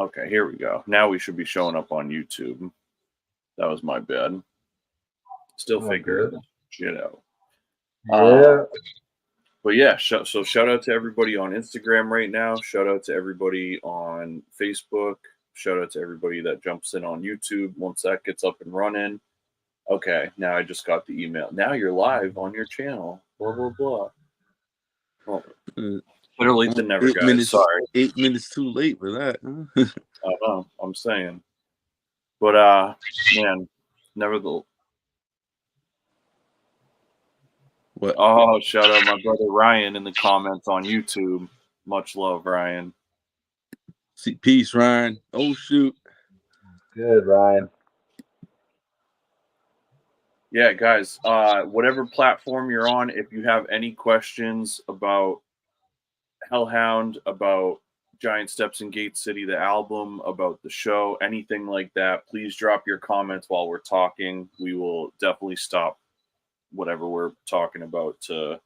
Okay, here we go. Now we should be showing up on YouTube. That was my bad. Still figuring shit out. Yeah. But yeah, so shout out to everybody on Instagram right now. Shout out to everybody on Facebook. Shout out to everybody that jumps in on YouTube once that gets up and running. Okay, now I just got the email. Now you're live on your channel. Blah, blah, blah. Well, better late than never, guys. Sorry. 8 minutes too late for that. I know, I'm saying. But, man, nevertheless. What? Oh, shout out my brother Ryan in the comments on YouTube. Much love, Ryan. See, peace, Ryan. Oh, shoot. Good, Ryan. Yeah, guys, whatever platform you're on, if you have any questions about Hellhound, about Giant Steps in Gate City, the album, about the show, anything like that, please drop your comments while we're talking. We will definitely stop whatever we're talking about to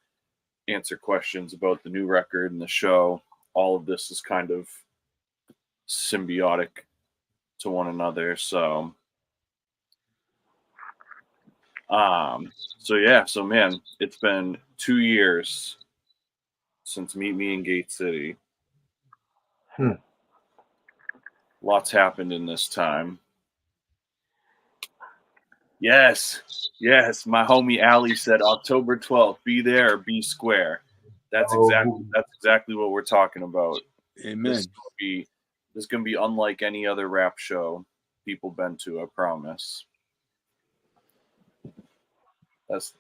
answer questions about the new record and the show. All of this is kind of symbiotic to one another. So man, it's been 2 years since Meet Me in Gate City. Lots happened in this time. Yes, my homie Ali said October 12th, be there or be square. That's exactly what we're talking about. Amen. This is gonna be unlike any other rap show people been to, I promise. That's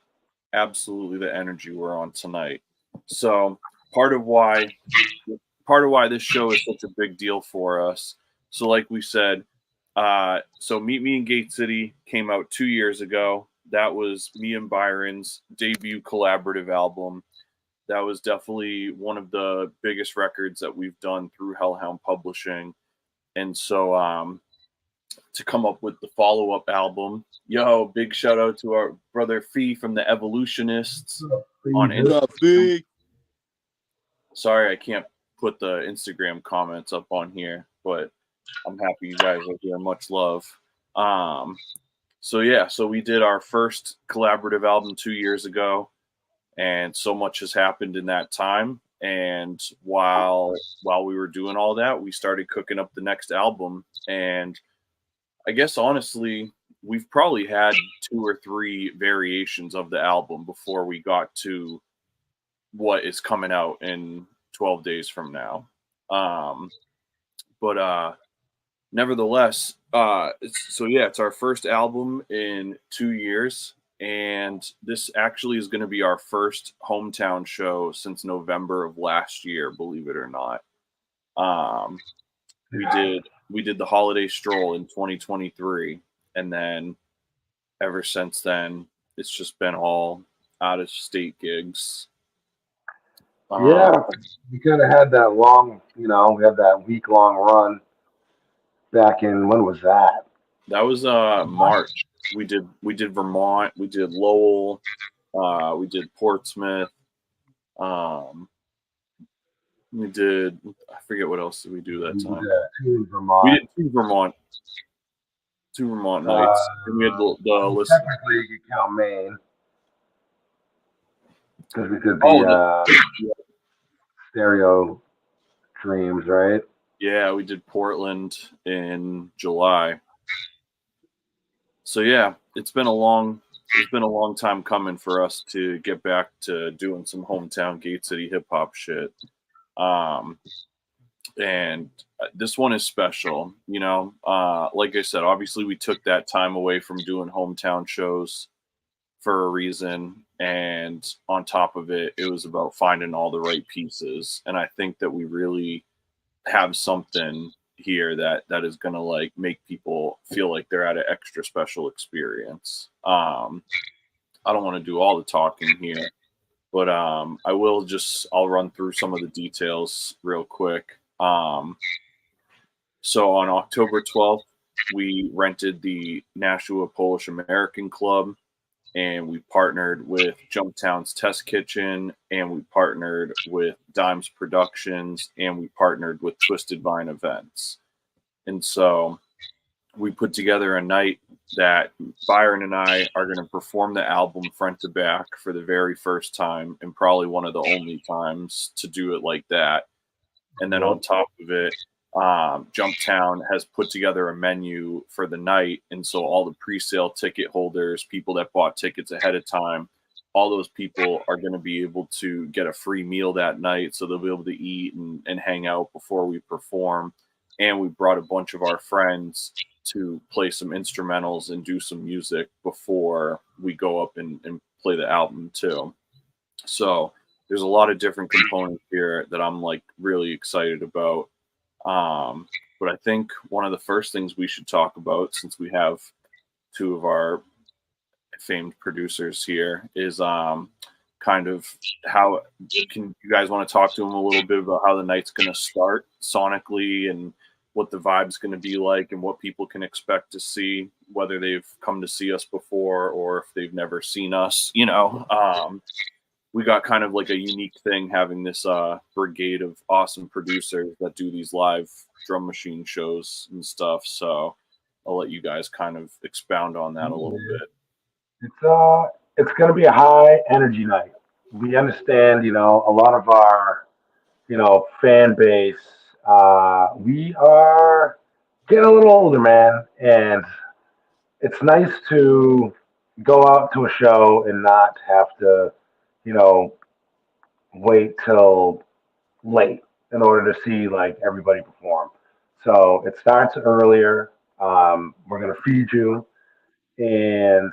absolutely the energy we're on tonight. So part of why this show is such a big deal for us. So like we said, so Meet Me in Gate City came out 2 years ago. That was me and Byron's debut collaborative album. That was definitely one of the biggest records that we've done through Hellhound Publishing. And so to come up with the follow-up album, big shout out to our brother Fee from the Evolutionists on Instagram. Sorry, I can't put the Instagram comments up on here, but I'm happy you guys are here. Much love. So we did our first collaborative album 2 years ago, and so much has happened in that time. And while we were doing all that, we started cooking up the next album. And I guess honestly, we've probably had 2 or 3 variations of the album before we got to what is coming out in 12 days from now. But nevertheless, it's our first album in 2 years. And this actually is going to be our first hometown show since November of last year, believe it or not. We did the holiday stroll in 2023, and then ever since then, it's just been all out of state gigs. Yeah, we kind of had that long, we had that week-long run back in, when was that? That was March. We did Vermont, we did Lowell, we did Portsmouth, we did, I forget what else did we do that time. We did 2 Vermont nights. And we had the list. Technically, you count Maine. Because we did the Stereo Dreams, right? Yeah, we did Portland in July. So yeah, it's been a long time coming for us to get back to doing some hometown Gate City hip hop shit. And this one is special, like I said, obviously we took that time away from doing hometown shows for a reason. And on top of it, it was about finding all the right pieces. And I think that we really have something here that is going to make people feel like they're at an extra special experience. I don't want to do all the talking here, but I'll run through some of the details real quick. So on October 12th, we rented the Nashua Polish American Club, and we partnered with Jumptown's Test Kitchen, and we partnered with Dimes Productions, and we partnered with Twisted Vine Events. And so we put together a night that Byron and I are going to perform the album front to back for the very first time, and probably one of the only times to do it like that. And then on top of it, Jumptown has put together a menu for the night. And so all the pre-sale ticket holders, people that bought tickets ahead of time, all those people are going to be able to get a free meal that night. So they'll be able to eat and hang out before we perform. And we brought a bunch of our friends to play some instrumentals and do some music before we go up and play the album too. So there's a lot of different components here that I'm like really excited about. But I think one of the first things we should talk about, since we have two of our famed producers here, is kind of how can you guys want to talk to them a little bit about how the night's going to start sonically and what the vibe's going to be like and what people can expect to see, whether they've come to see us before or if they've never seen us, you know. We got kind of like a unique thing having this brigade of awesome producers that do these live drum machine shows and stuff. So I'll let you guys kind of expound on that a little bit. It's going to be a high energy night. We understand, you know, a lot of our, you know, fan base. We are getting a little older, man, and it's nice to go out to a show and not have to, you know, wait till late in order to see like everybody perform. So it starts earlier. We're gonna feed you, and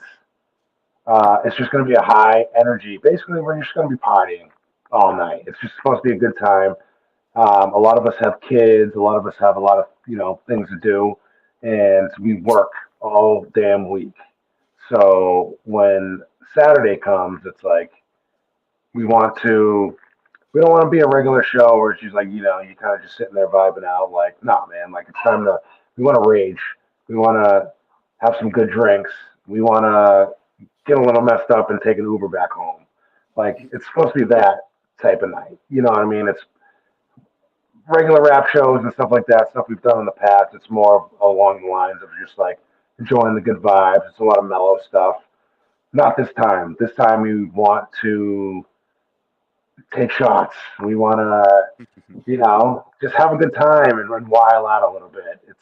it's just gonna be a high energy. Basically, we're just gonna be partying all night. It's just supposed to be a good time. A lot of us have kids. A lot of us have a lot of, you know, things to do, and we work all damn week. So when Saturday comes, it's like we want to. We don't want to be a regular show where it's just like, you know, you kind of just sitting there vibing out. Like, nah, man. Like it's time to. We want to rage. We want to have some good drinks. We want to get a little messed up and take an Uber back home. Like it's supposed to be that type of night. You know what I mean? It's regular rap shows and stuff like that, stuff we've done in the past. It's more along the lines of just like enjoying the good vibes. It's a lot of mellow stuff. Not this time. This time we want to take shots. We want to, you know, just have a good time and while out a little bit. It's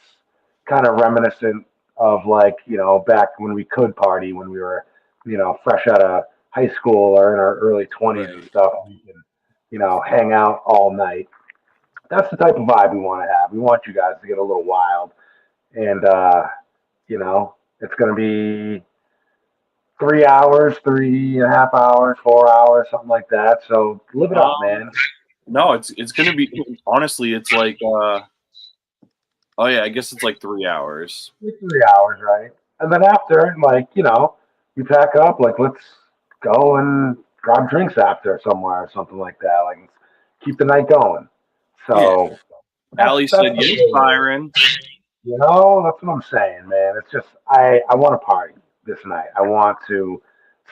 kind of reminiscent of like, you know, back when we could party when we were, you know, fresh out of high school or in our early 20s and stuff. We can, you know, hang out all night. That's the type of vibe we want to have. We want you guys to get a little wild, and you know, it's going to be 3 hours, 3.5 hours, 4 hours, something like that. So live it up, man. No, it's going to be honestly. It's like, oh yeah, I guess it's like 3 hours. 3 hours, right? And then after, like, you know, you pack up, like, let's go and grab drinks after somewhere or something like that. Like, let's keep the night going. So, Allie said, yes, Byron. You know, that's what I'm saying, man. It's just, I want to party this night. I want to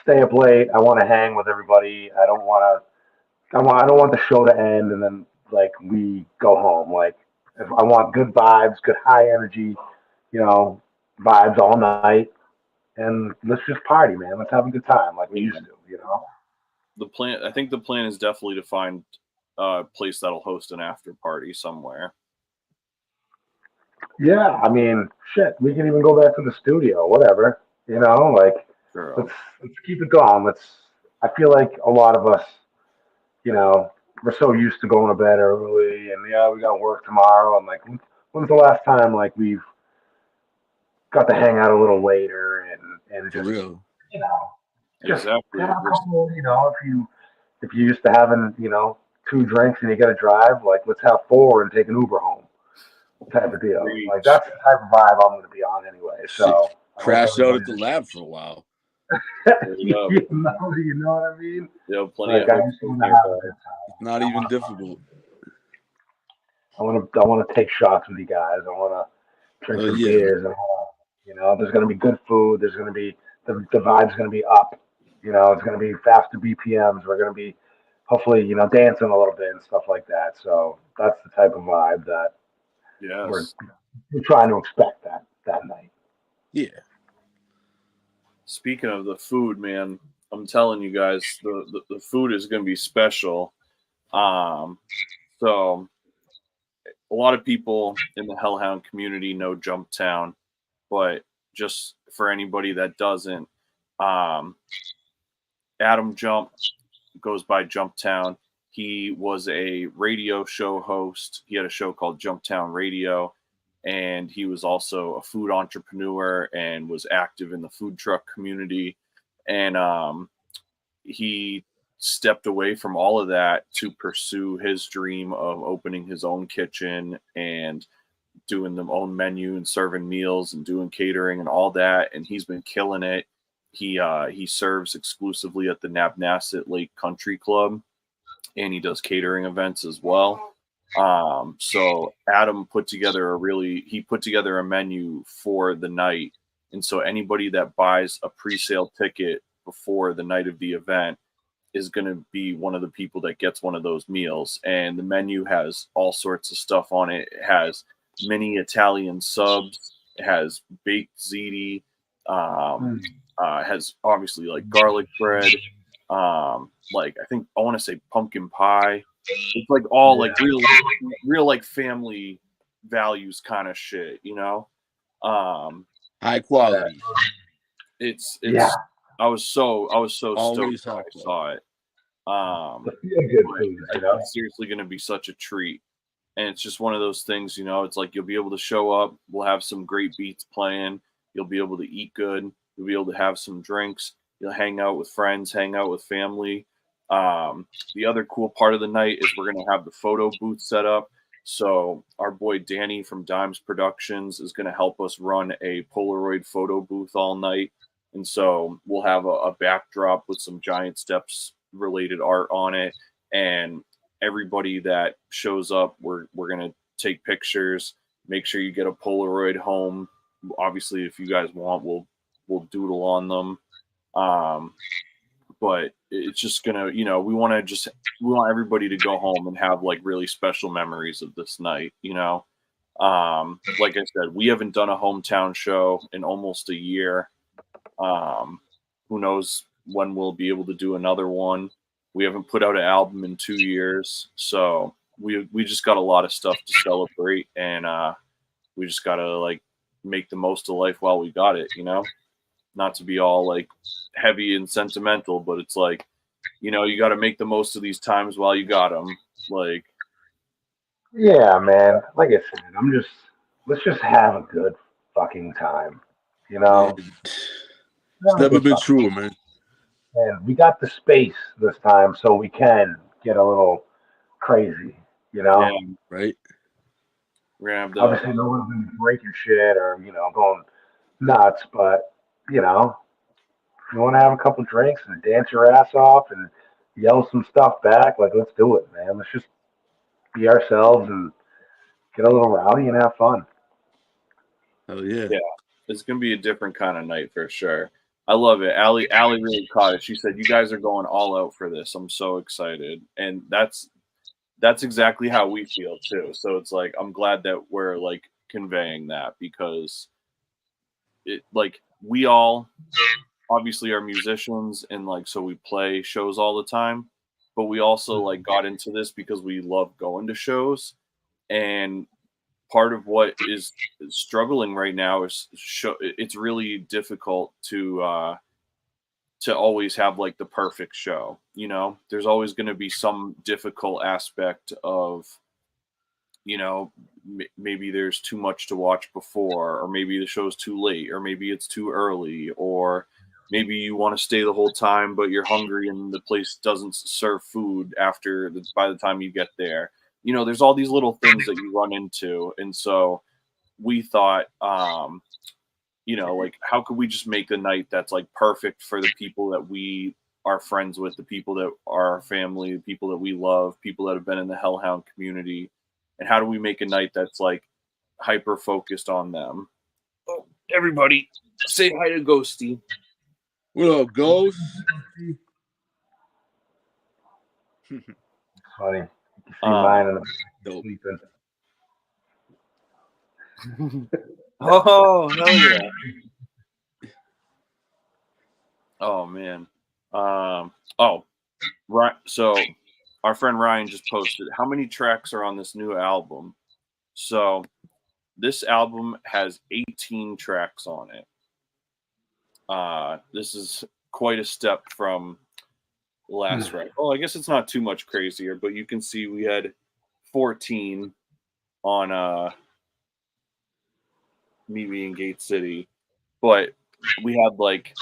stay up late. I want to hang with everybody. I don't want the show to end and then, like, we go home. Like, if I want good vibes, good high energy, you know, vibes all night. And let's just party, man. Let's have a good time like we used to, you know? I think the plan is definitely to find a place that'll host an after party somewhere. Yeah, I mean, shit, we can even go back to the studio, whatever, you know, like, Sure. let's keep it going. I feel like a lot of us, you know, we're so used to going to bed early and yeah, we got to work tomorrow. And like, when's the last time like we've got to hang out a little later and just, real. you know, just exactly. have a couple, you know, if you used to having, you know, 2 drinks and you got to drive, like let's have 4 and take an Uber home, type of deal. Like that's the type of vibe I'm going to be on anyway. So crash out at the lab for a while. you know what I mean? Yeah, plenty like, of It's not even difficult. I want to take shots with you guys. I want to drink some beers. And you know, there's going to be good food. There's going to be the vibe's going to be up. You know, it's going to be faster BPMs. We're going to be hopefully, you know, dancing a little bit and stuff like that. So that's the type of vibe that we're we're trying to expect that night. Yeah. Speaking of the food, man, I'm telling you guys, the food is going to be special. So a lot of people in the Hellhound community know Jumptown, but just for anybody that doesn't, um, Adam Jump goes by Jumptown. He was a radio show host. He had a show called Jumptown Radio, and he was also a food entrepreneur and was active in the food truck community. And he stepped away from all of that to pursue his dream of opening his own kitchen and doing the own menu and serving meals and doing catering and all that. And he's been killing it. He serves exclusively at the Nabnasset Lake Country Club, and he does catering events as well. So Adam put together a menu for the night. And so anybody that buys a pre-sale ticket before the night of the event is going to be one of the people that gets one of those meals. And the menu has all sorts of stuff on it. It has mini Italian subs. It has baked ziti. Has obviously like garlic bread. Like I think I want to say pumpkin pie. It's like all like real like family values kind of shit, you know. High quality. It's Yeah. I was so Always stoked when I high saw it. The feel-good food, you know? It's seriously going to be such a treat. And it's just one of those things, you know, it's like you'll be able to show up. We'll have some great beats playing. You'll be able to eat good. You'll be able to have some drinks. You'll hang out with friends, hang out with family. The other cool part of the night is we're going to have the photo booth set up. So our boy Danny from Dimes Productions is going to help us run a Polaroid photo booth all night. And so we'll have a backdrop with some Giant Steps related art on it. And everybody that shows up, we're going to take pictures, make sure you get a Polaroid home. Obviously, if you guys want, we'll doodle on them. But it's just gonna, you know, we want everybody to go home and have like really special memories of this night, you know. Like I said, we haven't done a hometown show in almost a year. Who knows when we'll be able to do another one. We haven't put out an album in 2 years, so we just got a lot of stuff to celebrate, and we just gotta like make the most of life while we got it, you know. Not to be all like heavy and sentimental, but it's like, you know, you got to make the most of these times while you got them. Like, Yeah, man. Like I said, let's just have a good fucking time, you know? Man, it's never been truer, man. And we got the space this time, so we can get a little crazy, you know? yeah, Right? we're gonna have the Obviously, no one's gonna be breaking shit or, you know, going nuts, but, you know, if you want to have a couple drinks and dance your ass off and yell some stuff back, like, let's do it, man. Let's just be ourselves and get a little rowdy and have fun. Oh yeah. Yeah. It's gonna be a different kind of night for sure. I love it. Allie really caught it. She said, "You guys are going all out for this. I'm so excited," and that's exactly how we feel too. So it's like I'm glad that we're like conveying that, because it like we all obviously are musicians, and like so we play shows all the time, but we also like got into this because we love going to shows. And part of what is struggling right now is it's really difficult to always have like the perfect show, you know. There's always going to be some difficult aspect of, you know, maybe there's too much to watch before, or maybe the show's too late, or maybe it's too early, or maybe you want to stay the whole time but you're hungry and the place doesn't serve food by the time you get there. You know, there's all these little things that you run into. And so we thought, you know, like, how could we just make the night that's like perfect for the people that we are friends with, the people that are our family, the people that we love, people that have been in the Hellhound community, and how do we make a night that's like hyper focused on them? Oh, everybody, say hi to Ghosty. What up, Ghost? Funny. You see mine and Dope. sleeping. Oh, hell yeah. Oh, man. Right. So our friend Ryan just posted, how many tracks are on this new album? So this album has 18 tracks on it. This is quite a step from the last record. Well, I guess it's not too much crazier, but you can see we had 14 on Meet Me in Gate City, but we had like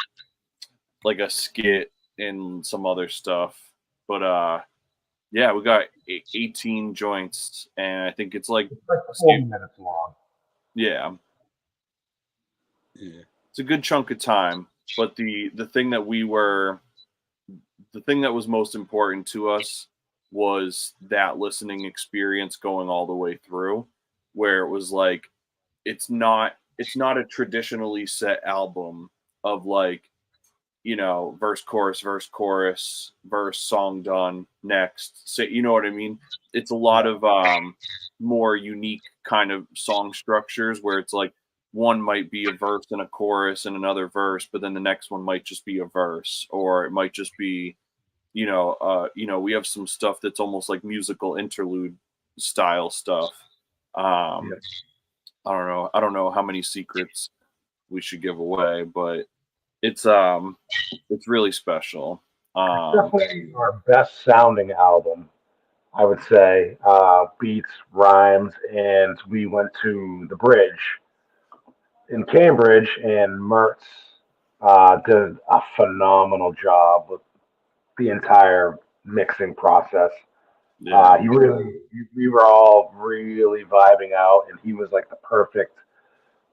a skit and some other stuff. But yeah, we got 18 joints, and I think it's like It's like 40 minutes long. yeah, Yeah. it's a good chunk of time. But the thing that was most important to us was that listening experience going all the way through, where it was like it's not a traditionally set album of like, you know, verse chorus verse song done next, so you know what I mean. It's a lot of more unique kind of song structures where it's like one might be a verse and a chorus and another verse, but then the next one might just be a verse, or it might just be, we have some stuff that's almost like musical interlude style stuff. um Yeah. I don't know how many secrets we should give away, but it's really special. Definitely our best sounding album, I would say. Beats, rhymes, and we went to the Bridge in Cambridge, and Mertz did a phenomenal job with the entire mixing process. Yeah, We were all really vibing out, and he was like the perfect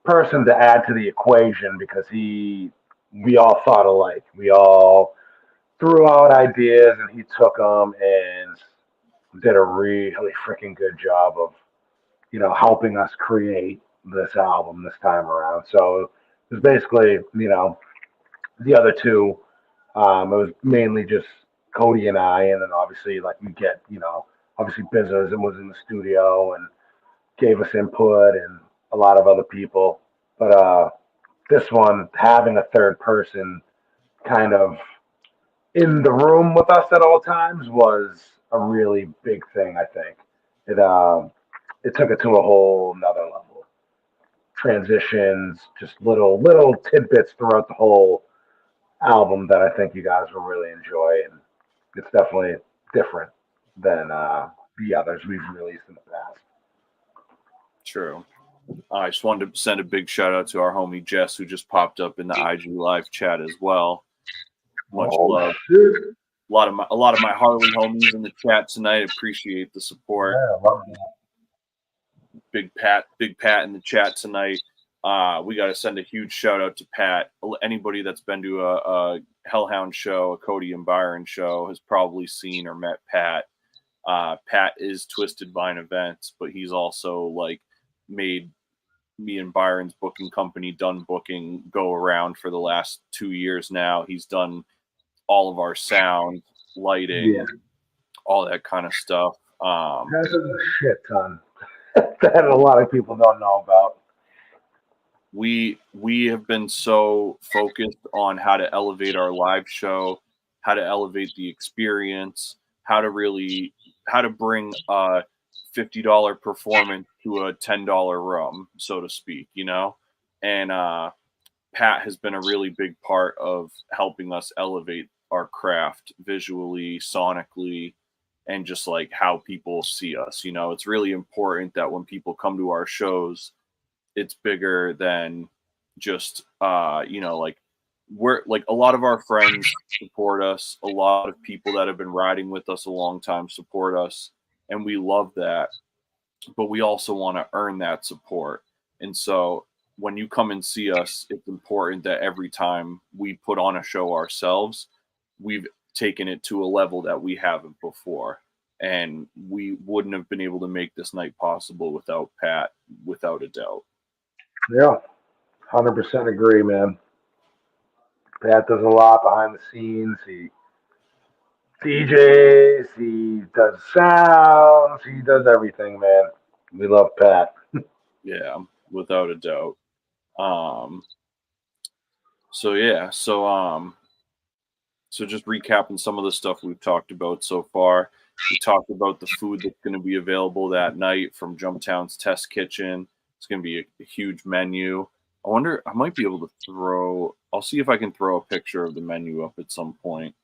person to add to the equation because we all thought alike. We all threw out ideas, and he took them and did a really freaking good job of, helping us create this album this time around. So it was basically, the other two. It was mainly just Cody and I, and then obviously, like we get, obviously Bizzos and was in the studio and gave us input, and a lot of other people. But this one, having a third person kind of in the room with us at all times was a really big thing. I think it took it to a whole another level. Transitions, just little tidbits throughout the whole album that I think you guys will really enjoy, and it's definitely different than the others we've released in the past. true. I just wanted to send a big shout out to our homie Jess, who just popped up in the IG live chat as well. Much love. Shit. A lot of my Harley homies in the chat tonight. Appreciate the support. Yeah, I love that. Big Pat in the chat tonight. We got to send a huge shout out to Pat. Anybody that's been to a Hellhound show, a Cody and Byron show, has probably seen or met Pat. Pat is Twisted Vine Events, but he's also like made me and Byron's booking company, Done Booking, go around for the last 2 years now. He's done all of our sound, lighting, all that kind of stuff. That's a shit ton that a lot of people don't know about. We have been so focused on how to elevate our live show, how to elevate the experience, how to bring a $50 performance to a $10 room, so to speak, you know? And Pat has been a really big part of helping us elevate our craft visually, sonically, and just like how people see us. You know, it's really important that when people come to our shows, it's bigger than just like we're like a lot of our friends support us, a lot of people that have been riding with us a long time support us, and we love that, but we also want to earn that support. And so when you come and see us, it's important that every time we put on a show ourselves, we've taken it to a level that we haven't before, and we wouldn't have been able to make this night possible without Pat, without a doubt. Yeah, 100% agree, man. Pat does a lot behind the scenes. He DJs, he does sounds, he does everything, man. We love Pat. Yeah, without a doubt. So yeah, so just recapping some of the stuff we've talked about so far. We talked about the food that's going to be available that night from Jumptown's Test Kitchen. It's going to be a huge menu. I wonder, I might be able to throw, I'll see if I can throw a picture of the menu up at some point.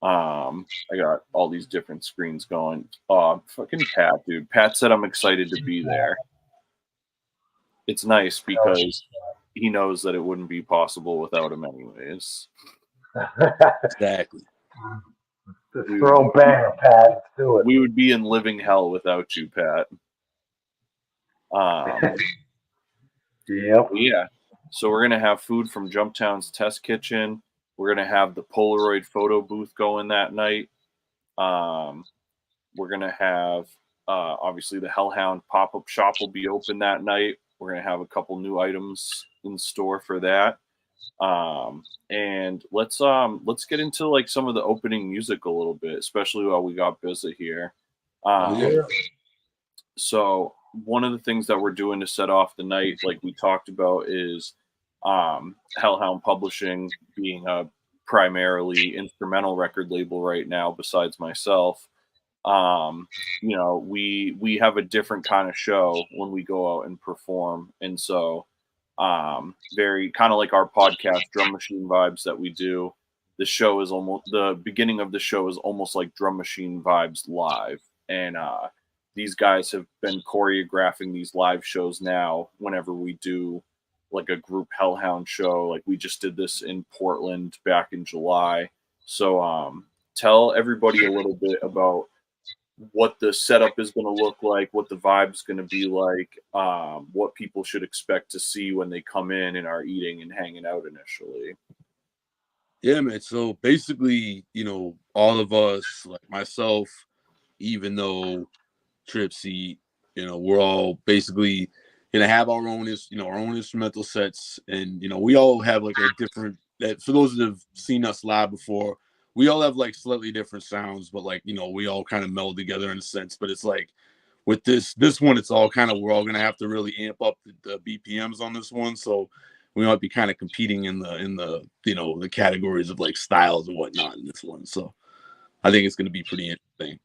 I got all these different screens going. Fucking Pat, dude. Pat said I'm excited to be there. It's nice because he knows that it wouldn't be possible without him anyways. Exactly. Let's throw banger, Pat. Let's do it. We would be in living hell without you, Pat. Yep. Yeah. So we're gonna have food from Jumptown's Test Kitchen. We're gonna have the Polaroid photo booth going that night. We're gonna have obviously the Hellhound pop-up shop will be open that night. We're gonna have a couple new items in store for that. And let's get into like some of the opening music a little bit, especially while we got busy here. So one of the things that we're doing to set off the night, like we talked about, is Hellhound Publishing being a primarily instrumental record label right now, besides myself. You know, we have a different kind of show when we go out and perform, and so very kind of like our podcast Drum Machine Vibes that we do. The show is almost, the beginning of the show is almost like Drum Machine Vibes live, and these guys have been choreographing these live shows now whenever we do like a group Hellhound show. Like we just did this in Portland back in July. So tell everybody a little bit about what the setup is going to look like, what the vibe's going to be like, what people should expect to see when they come in and are eating and hanging out initially. Yeah, man. So basically, you know, all of us, like myself, even though Tripsy, you know, we're all basically gonna have our own, our own instrumental sets, and we all have like a different. That for those that have seen us live before, we all have like slightly different sounds, but like we all kind of meld together in a sense. But it's like with this one, it's all kind of, we're all gonna have to really amp up the BPMs on this one, so we might be kind of competing in the the categories of like styles and whatnot in this one. So I think it's gonna be pretty interesting.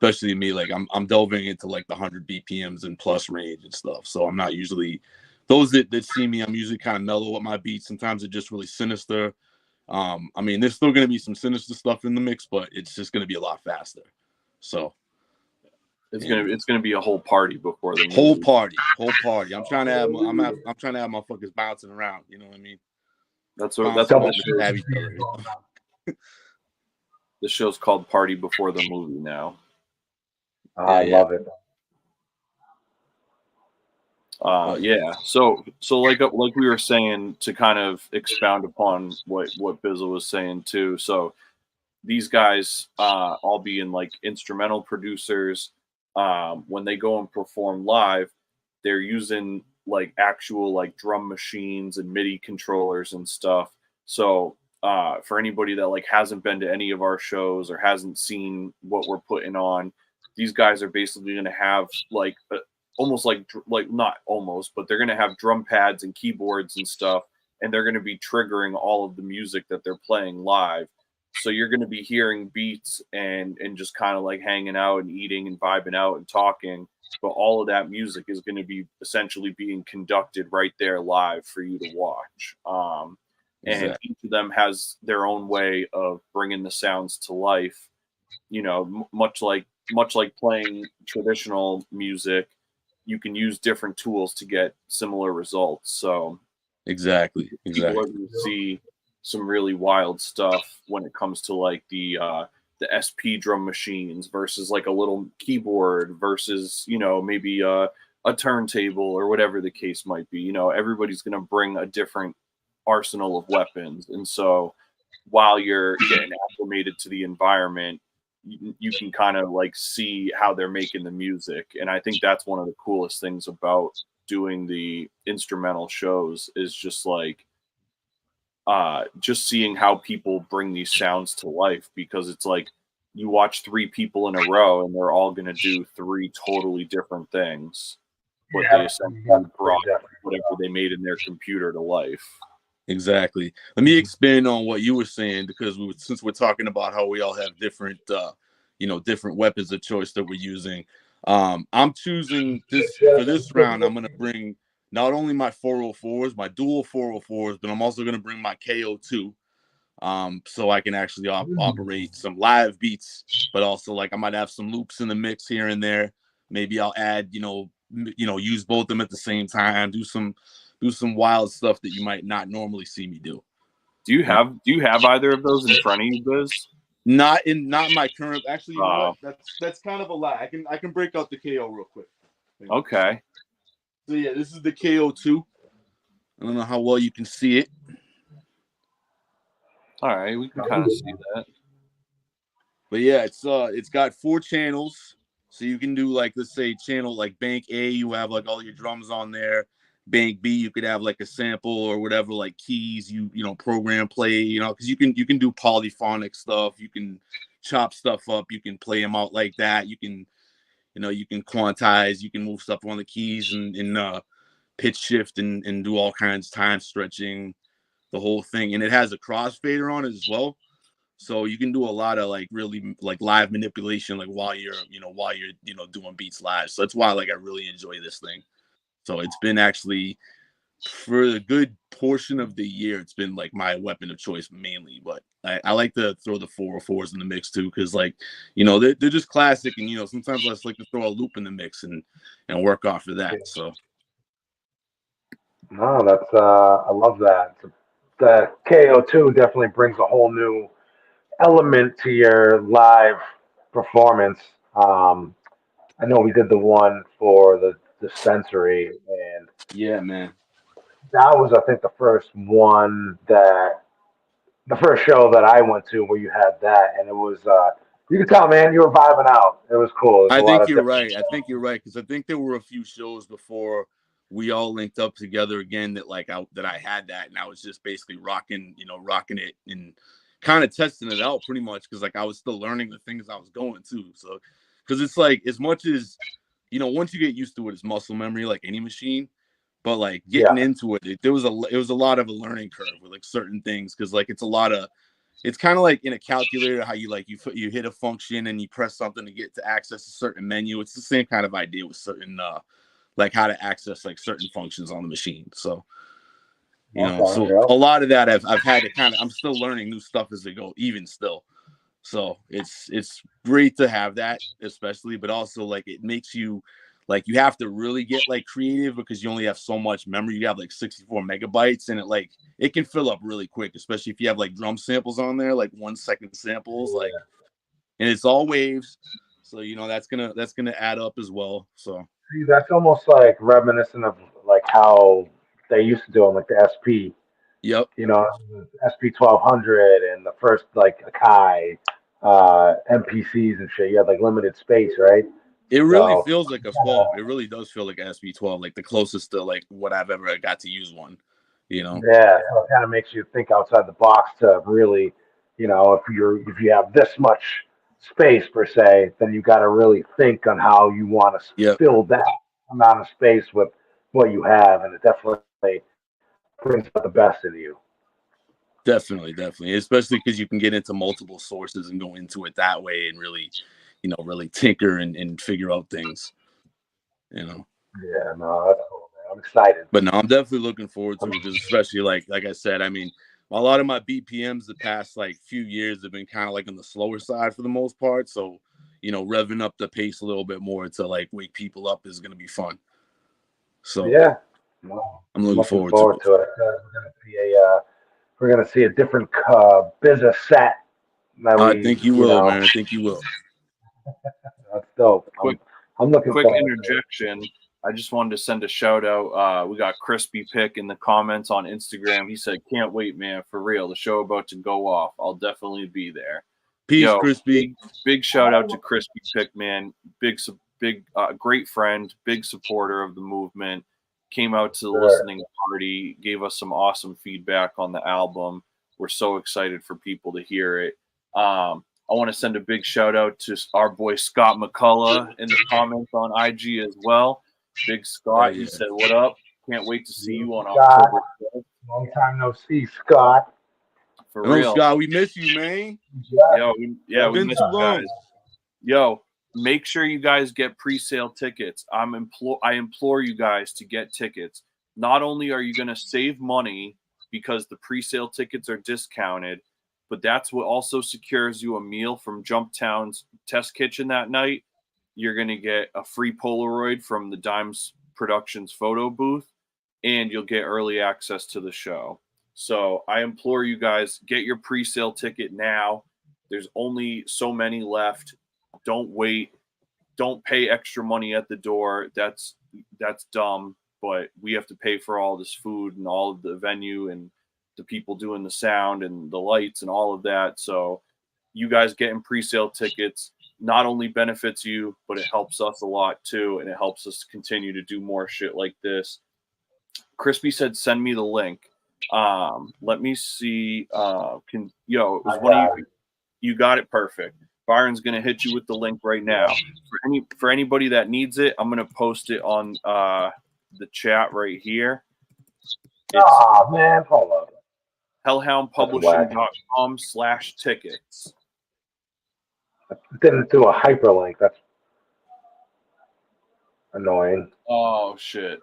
Especially me, like I'm delving into like the 100 BPMs and plus range and stuff. So I'm not usually, those that see me, I'm usually kind of mellow with my beats. Sometimes it's just really sinister. I mean, there's still going to be some sinister stuff in the mix, but it's just going to be a lot faster. So it's gonna be a whole party before the movie. whole party. I'm trying to have motherfuckers bouncing around. You know what I mean? That's what the show's called Party Before the Movie now. I love it. Yeah. So like we were saying, to kind of expound upon what Bizzle was saying too. So these guys all being like instrumental producers, when they go and perform live, they're using like actual like drum machines and MIDI controllers and stuff. So for anybody that like hasn't been to any of our shows or hasn't seen what we're putting on, these guys are basically going to have like almost like not almost, but they're going to have drum pads and keyboards and stuff, and they're going to be triggering all of the music that they're playing live. So you're going to be hearing beats and just kind of like hanging out and eating and vibing out and talking, but all of that music is going to be essentially being conducted right there live for you to watch. And each of them has their own way of bringing the sounds to life. Much like playing traditional music, you can use different tools to get similar results. So exactly. People are going to see some really wild stuff when it comes to like the SP drum machines versus like a little keyboard versus maybe a turntable or whatever the case might be. Everybody's going to bring a different arsenal of weapons, and so while you're getting acclimated to the environment, you can kind of like see how they're making the music. And I think that's one of the coolest things about doing the instrumental shows, is just like just seeing how people bring these sounds to life, because it's like you watch three people in a row and they're all going to do three totally different things. but Yeah, they essentially yeah, brought definitely. whatever they made in their computer to life. Exactly. Let me expand on what you were saying, because since we're talking about how we all have different, different weapons of choice that we're using. I'm choosing this for this round. I'm going to bring not only my 404s, my dual 404s, but I'm also going to bring my KO2. So I can actually operate some live beats, but also like I might have some loops in the mix here and there. Maybe I'll add, use both of them at the same time, do some wild stuff that you might not normally see me do. Do you have either of those in front of you, Biz? Not my current. Actually, you know what? That's kind of a lie. I can break out the KO real quick. Okay. So yeah, this is the KO2. I don't know how well you can see it. All right, we can kind of see that. But yeah, it's got 4 channels. So you can do, like, let's say channel like bank A, you have like all your drums on there. Bank B, you could have like a sample or whatever, like keys, program play, because you can do polyphonic stuff. You can chop stuff up. You can play them out like that. You can, you can quantize. You can move stuff on the keys and pitch shift and do all kinds of time stretching, the whole thing. And it has a crossfader on it as well. So you can do a lot of like really like live manipulation, like while you're doing beats live. So that's why like I really enjoy this thing. So it's been actually, for a good portion of the year, it's been like my weapon of choice mainly. But I like to throw the 404s in the mix too, because like, they're just classic, and sometimes I just like to throw a loop in the mix and work off of that. So No, that's I love that. The KO2 definitely brings a whole new element to your live performance. I know we did the one for the dispensary, and yeah, man. that was, I think, the first show that I went to where you had that, and it was, you could tell, man, you were vibing out. It was cool. There's I a lot think of you're different. right. I think you're right, because I think there were a few shows before we all linked up together again that I had that, and I was just basically rocking it and kind of testing it out pretty much, because like I was still learning the things I was going to. So because it's like, as much as once you get used to it, it's muscle memory like any machine. But like getting Yeah, into it, it was a lot of a learning curve with like certain things, because like it's kind of like in a calculator, how you hit a function and you press something to get to access a certain menu. It's the same kind of idea with certain like how to access like certain functions on the machine. So okay, so yeah. a lot of that I've had to I'm still learning new stuff as I go, even still. So it's great to have that, especially, but also like it makes you, like, you have to really get like creative, because you only have so much memory. You have like 64 megabytes, and it can fill up really quick, especially if you have like drum samples on there, like 1 second samples, like, and it's all waves. So that's gonna add up as well. So See, that's almost like reminiscent of like how they used to do them, like the SP. yep, You know, SP 1200 and the first like Akai MPCs and shit. You had like limited space, right? it really So feels like a 12. It really does feel like a SP12, like the closest to like what I've ever got to use one. yeah, so it kind of makes you think outside the box to really, if you have this much space per se, then you got to really think on how you want to Yep. fill that amount of space with what you have, and it definitely brings out the best in you. Definitely, especially because you can get into multiple sources and go into it that way and really, really tinker and figure out things. Yeah, no, that's cool, man. I'm excited. But no, I'm definitely looking forward to it, because especially like I said, I mean, a lot of my BPMs the past like few years have been kind of like on the slower side for the most part. So, revving up the pace a little bit more to like wake people up is going to be fun. So Yeah, no, I'm I'm looking looking forward to forward it. to it. We're gonna see a different business set that I think you will, man. I think you will. that's dope. I'm looking Quick forward to it. interjection. I just wanted to send a shout out. We got Crispy Pick in the comments on Instagram. He said, "Can't wait, man. For real, the show about to go off. I'll definitely be there." Peace, Yo, Crispy. big shout out to Crispy Pick, man. Big, great friend, big supporter of the movement. Came out to the listening party, gave us some awesome feedback on the album. We're so excited for people to hear it. I want to send a big shout out to our boy Scott McCullough in the comments on IG as well. Big Scott, Oh, yeah. he said, "What up? Can't wait to see you on Scott. October 12th." Long time no see, Scott. For Hello, real. Scott. We miss you, man. Yo, we It's been miss too you long. guys. Yo, make sure you guys get pre-sale tickets. I implore you guys to get tickets. Not only are you going to save money because the pre-sale tickets are discounted, but that's what also secures you a meal from Jumptown's Test Kitchen that night. You're going to get a free Polaroid from the Dimes Productions photo booth, and you'll get early access to the show. So I implore you guys, get your pre-sale ticket now. There's only so many left. Don't wait. Don't pay extra money at the door. That's dumb. But we have to pay for all this food and all of the venue and the people doing the sound and the lights and all of that. So you guys getting pre-sale tickets not only benefits you, but it helps us a lot too, and it helps us continue to do more shit like this. Crispy said, "Send me the link." Let me see. It was one of you. You got it perfect. Byron's gonna hit you with the link right now. For anybody that needs it, I'm gonna post it on the chat right here. Oh man, hold on. hellhoundpublishing.com/tickets. Didn't do a hyperlink. That's annoying. Oh shit.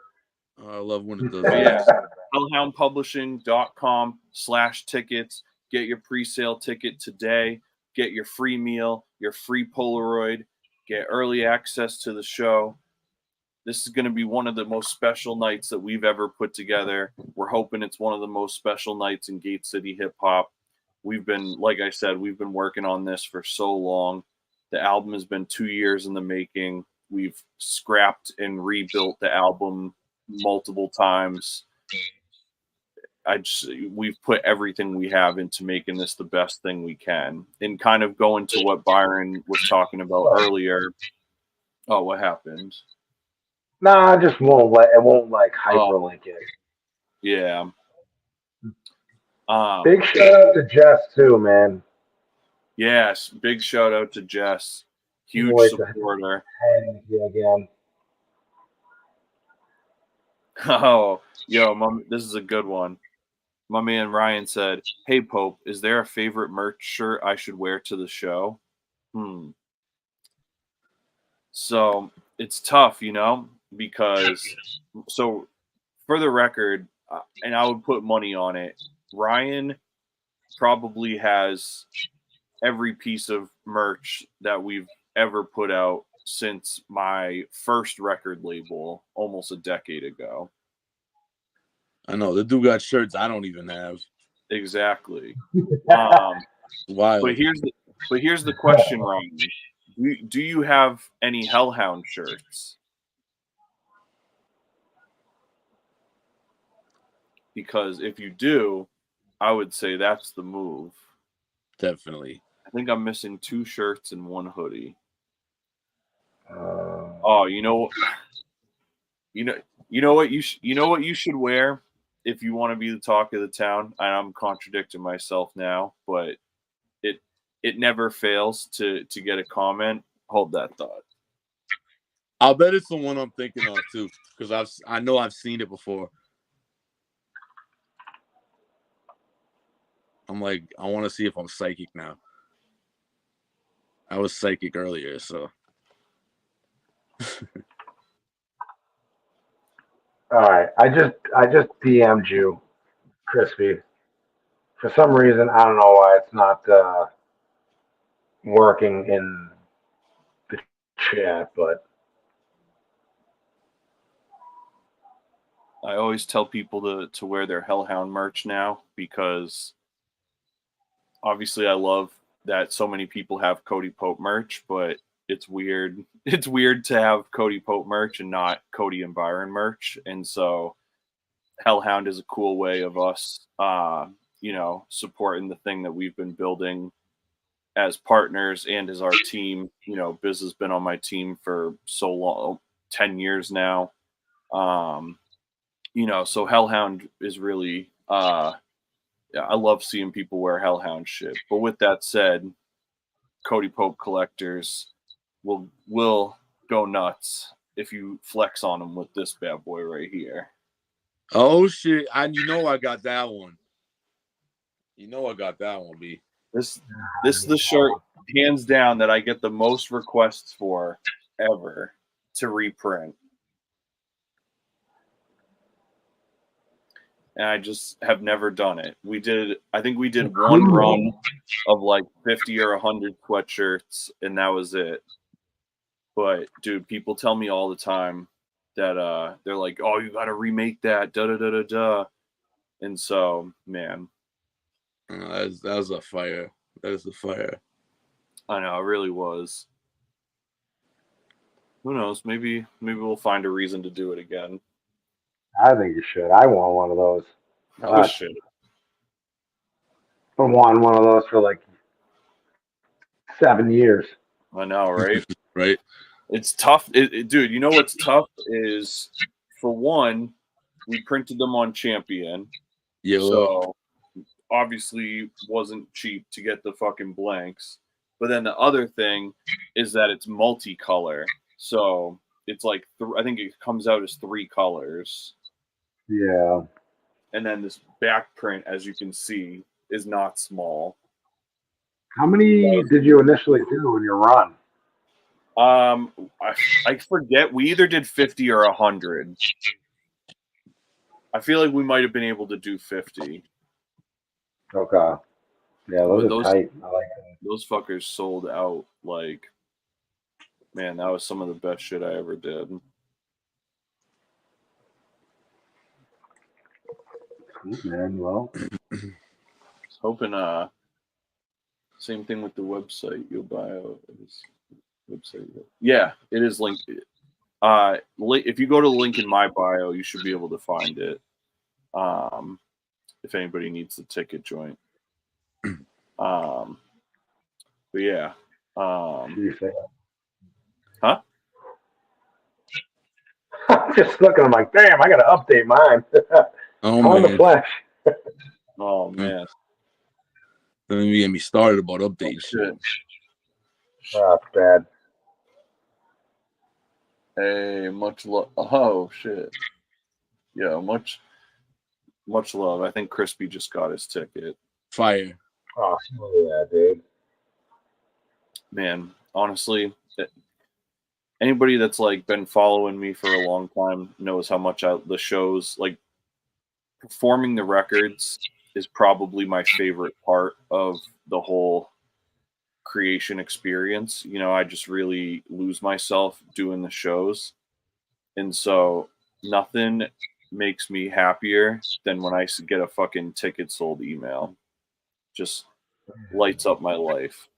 I love when it does But that. yeah, hellhoundpublishing.com/tickets. Get your pre-sale ticket today. Get your free meal, your free Polaroid, get early access to the show. This is going to be one of the most special nights that we've ever put together. We're hoping it's one of the most special nights in Gate City hip hop. Like I said, we've been working on this for so long. The album has been 2 years in the making. We've scrapped and rebuilt the album multiple times. We've put everything we have into making this the best thing we can. And kind of going to what Byron was talking about earlier. Oh, what happened? Nah, I just won't hyperlink it. Yeah. Big shout out to Jess too, man. Yes, big shout out to Jess. Huge supporter. Again. Oh, yo, this is a good one. My man Ryan said, "Hey Pope, is there a favorite merch shirt I should wear to the show?" So it's tough, because for the record, and I would put money on it, Ryan probably has every piece of merch that we've ever put out since my first record label almost a decade ago. I know the dude got shirts I don't even have. Exactly. Wild. But here's the question, Ryan. Do you have any Hellhound shirts? Because if you do, I would say that's the move. Definitely. I think I'm missing 2 shirts and 1 hoodie. You know what you should wear if you want to be the talk of the town. And I'm contradicting myself now, but it never fails to get a comment. Hold that thought. I'll bet it's the one I'm thinking of too, because I know I've seen it before. I'm like, I want to see if I'm psychic now. I was psychic earlier, so. All right, I just DM'd you, Crispy. For some reason, I don't know why it's not working in the chat, but I always tell people to wear their Hellhound merch now, because obviously I love that so many people have Cody Pope merch, but it's weird. It's weird to have Cody Pope merch and not Cody and Byron merch. And so Hellhound is a cool way of us, supporting the thing that we've been building as partners and as our team. Biz has been on my team for so long, 10 years now. So Hellhound is really, I love seeing people wear Hellhound shit. But with that said, Cody Pope collectors will go nuts if you flex on them with this bad boy right here. Oh shit! I got that one. I got that one, B. This is the shirt, hands down, that I get the most requests for ever to reprint. And I just have never done it. I think we did one run of like 50 or 100 sweatshirts, and that was it. But dude, people tell me all the time that they're like, "Oh, you got to remake that." Da da da da da. And so, man, that was a fire. That is a fire. I know, it really was. Who knows? Maybe we'll find a reason to do it again. I think you should. I want one of those. Oh shit! I've wanted one of those for like 7 years. I know, right? Right. It's tough, dude. You know what's tough is, for one, we printed them on Champion, so obviously wasn't cheap to get the fucking blanks. But then the other thing is that it's multicolor, so it's like I think it comes out as 3 colors. Yeah. And then this back print, as you can see, is not small. How many did you initially do in your run? I forget. We either did 50 or 100. I feel like we might have been able to do 50. Okay. Yeah, those are tight. I like that. Those fuckers sold out. Like, man, that was some of the best shit I ever did. Cool, man. Well, Hoping same thing with the website. Your bio is website. Yeah, it is linked. If you go to the link in my bio, you should be able to find it. If anybody needs the ticket joint. But yeah. huh? I'm just looking. I'm like, damn, I got to update mine. On the flesh. Oh man. Don't even get me started about updating shit. Oh, it's bad. Hey, much love. Oh shit. Yeah, much love. I think Crispy just got his ticket. Fire. Oh yeah, dude. Man, honestly, anybody that's like been following me for a long time knows how much the shows, like performing the records, is probably my favorite part of the whole creation experience. You know, I just really lose myself doing the shows. And so nothing makes me happier than when I get a fucking ticket sold email. Just lights up my life.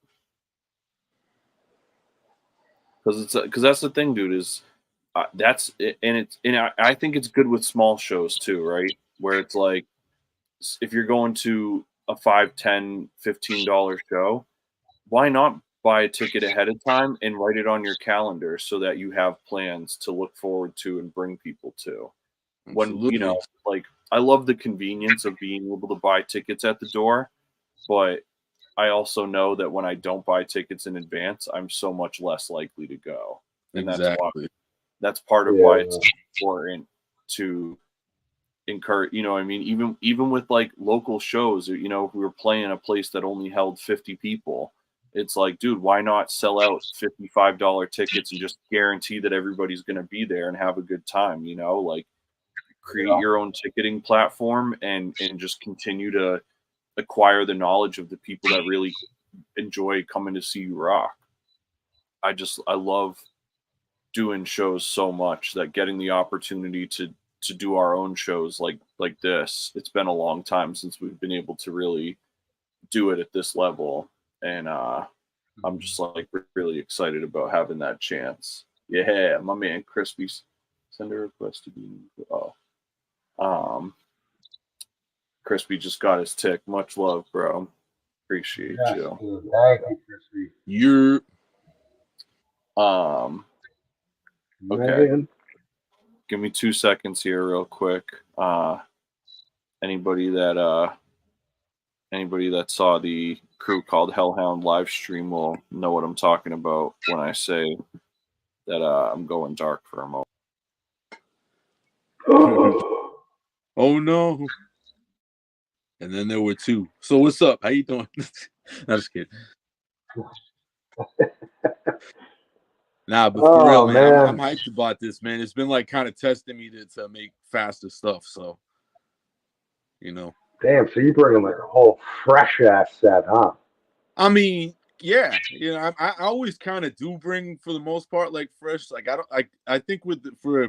Because that's the thing, dude, is that's it, and I think it's good with small shows too, right? Where it's like, if you're going to a $5, $10, $15 show, why not buy a ticket ahead of time and write it on your calendar so that you have plans to look forward to and bring people to? When, you know, like, I love the convenience of being able to buy tickets at the door, but I also know that when I don't buy tickets in advance, I'm so much less likely to go. And that's part of why it's important to encourage, you know what I mean? Even with like local shows, you know, if we were playing a place that only held 50 people, it's like, dude, why not sell out $55 tickets and just guarantee that everybody's going to be there and have a good time, you know? Like, create your own ticketing platform and just continue to acquire the knowledge of the people that really enjoy coming to see you rock. I love doing shows so much that getting the opportunity to do our own shows like this, it's been a long time since we've been able to really do it at this level. And I'm just like really excited about having that chance. Yeah, my man Crispy, send a request to be Crispy just got his tick. Much love, bro. Appreciate you. Thank you, Crispy. You're okay. Man. Give me 2 seconds here real quick. Anybody that saw the Crew Called Hellhound live stream will know what I'm talking about when I say that I'm going dark for a moment. Oh no. And then there were two. So what's up? How you doing? No, just kidding. Nah, but for real, man, I'm hyped about this, man. It's been like kind of testing me to make faster stuff. So, you know. Damn, so you bringing like a whole fresh ass set, huh? I mean, yeah, you know, I always kind of do bring, for the most part, like fresh. Like I think for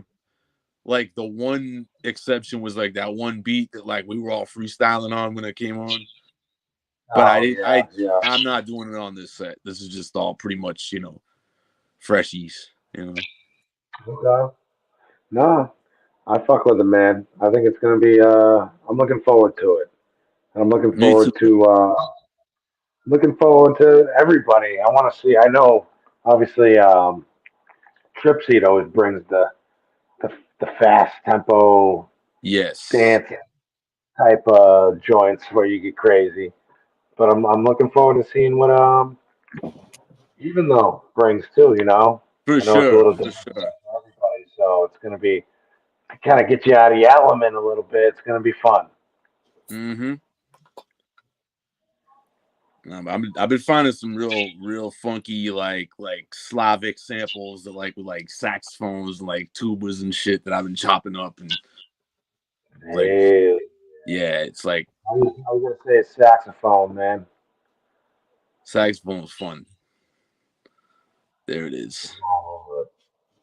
like the one exception was like that one beat that like we were all freestyling on when it came on. But I'm not doing it on this set. This is just all pretty much, you know, freshies, you know. Okay. No, I fuck with it, man. I think it's gonna be. I'm looking forward to it. I'm looking Me forward too. to. Looking forward to everybody. I want to see. I know, obviously, Trip Seat always brings the fast tempo Yes. dancing type of joints where you get crazy. But I'm looking forward to seeing what even though brings too. You know, For I know it's a sure. little For different sure. for everybody, so it's gonna be kind of get you out of the element a little bit. It's gonna be fun. Mm-hmm. I've been finding some real funky like Slavic samples that like with like saxophones and like tubas and shit that I've been chopping up and like Hey, yeah, it's like I was gonna say saxophone, man. saxophone's fun. There it is.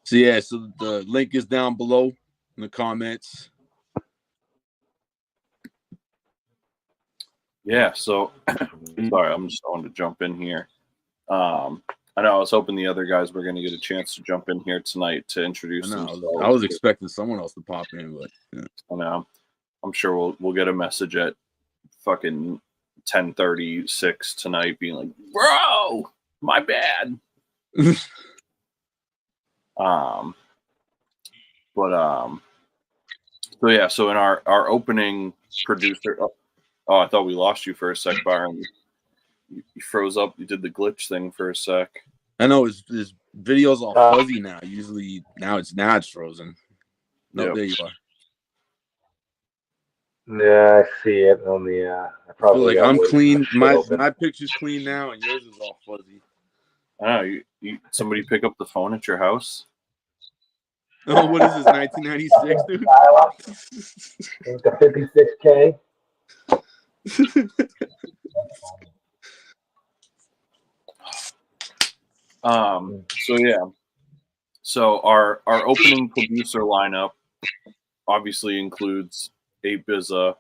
So yeah, so the link is down below in the comments. Yeah, so sorry, I'm just going to jump in here. I know I was hoping the other guys were going to get a chance to jump in here tonight to introduce themselves. I was expecting someone else to pop in, but yeah. I know. I'm sure we'll get a message at fucking 10:36 tonight, being like, "Bro, my bad." So yeah, so in our opening producer, oh, I thought we lost you for a sec, Byron. You froze up. You did the glitch thing for a sec. I know his video's all fuzzy now. Usually now it's frozen. No, Yep. there you are. Yeah, I see it on the. I probably feel like I'm clean. My open. picture's clean now, and yours is all fuzzy. I don't know. Somebody pick up the phone at your house? Oh, what is this? 1996, dude. With the 56K. So yeah. So our opening producer lineup obviously includes 8Bizza,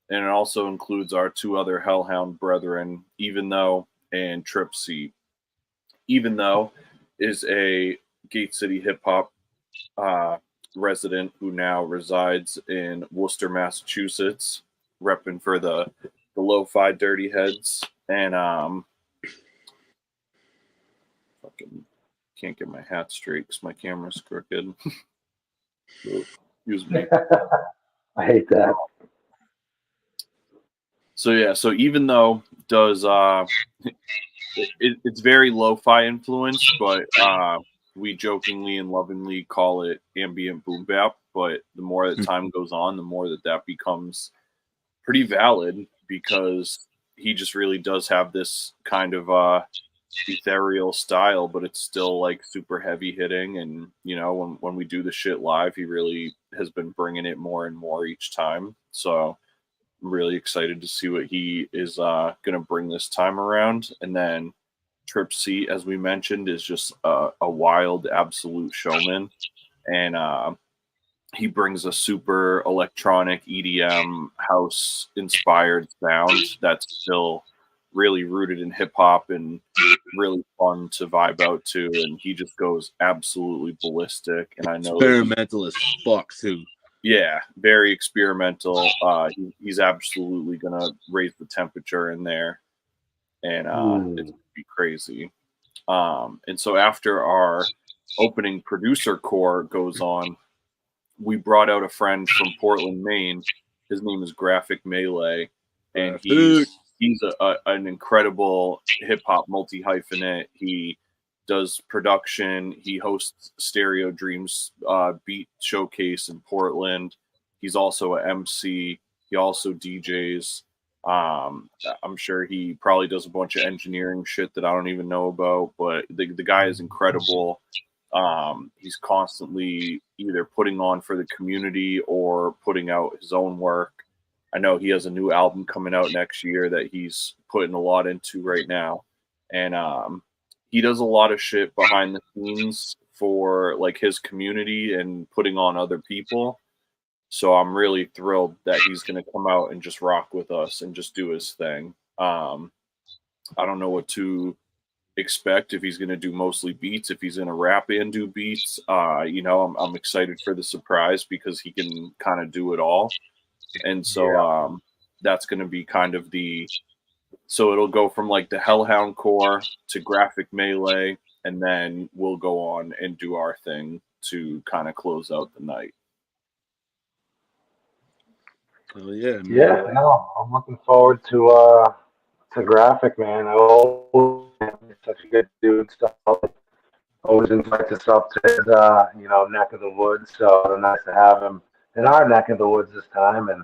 and it also includes our two other Hellhound brethren, Even Though and Trip Seat. Even Though is a Gate City hip hop resident who now resides in Worcester, Massachusetts, repping for the Lo-Fi Dirty Heads, and fucking can't get my hat straight because my camera's crooked. Excuse me. I hate that. So yeah, so Even Though does it's very lo-fi influenced, but we jokingly and lovingly call it ambient boom bap. But the more that time goes on, the more that becomes pretty valid, because he just really does have this kind of ethereal style, but it's still like super heavy hitting. And you know, when we do the shit live, he really has been bringing it more and more each time. So I'm really excited to see what he is going to bring this time around. And then Trip C, as we mentioned, is just a wild, absolute showman. And he brings a super electronic EDM house inspired sound that's still really rooted in hip hop and really fun to vibe out to. And he just goes absolutely ballistic. And I know experimental as fuck too. Yeah, very experimental. He's absolutely gonna raise the temperature in there, and it's gonna be crazy. And so after our opening producer core goes on, we brought out a friend from Portland, Maine. His name is Graphic Melee, and he's an incredible hip hop multi hyphenate. He does production. He hosts Stereo Dreams Beat Showcase in Portland. He's also a MC. He also DJs. I'm sure he probably does a bunch of engineering shit that I don't even know about, but the guy is incredible. He's constantly either putting on for the community or putting out his own work. I know he has a new album coming out next year that he's putting a lot into right now. And he does a lot of shit behind the scenes for like his community and putting on other people. So I'm really thrilled that he's going to come out and just rock with us and just do his thing. I don't know what to expect, if he's going to do mostly beats, if he's going to rap and do beats. I'm excited for the surprise because he can kind of do it all. And so that's going to be kind of so it'll go from like the Hellhound core to Graphic Melee, and then we'll go on and do our thing to kind of close out the night. Oh yeah, man. Yeah, no, I'm looking forward to Graphic, man. He's such a good dude. So always invites us up to his neck of the woods. So it's nice to have him in our neck of the woods this time. And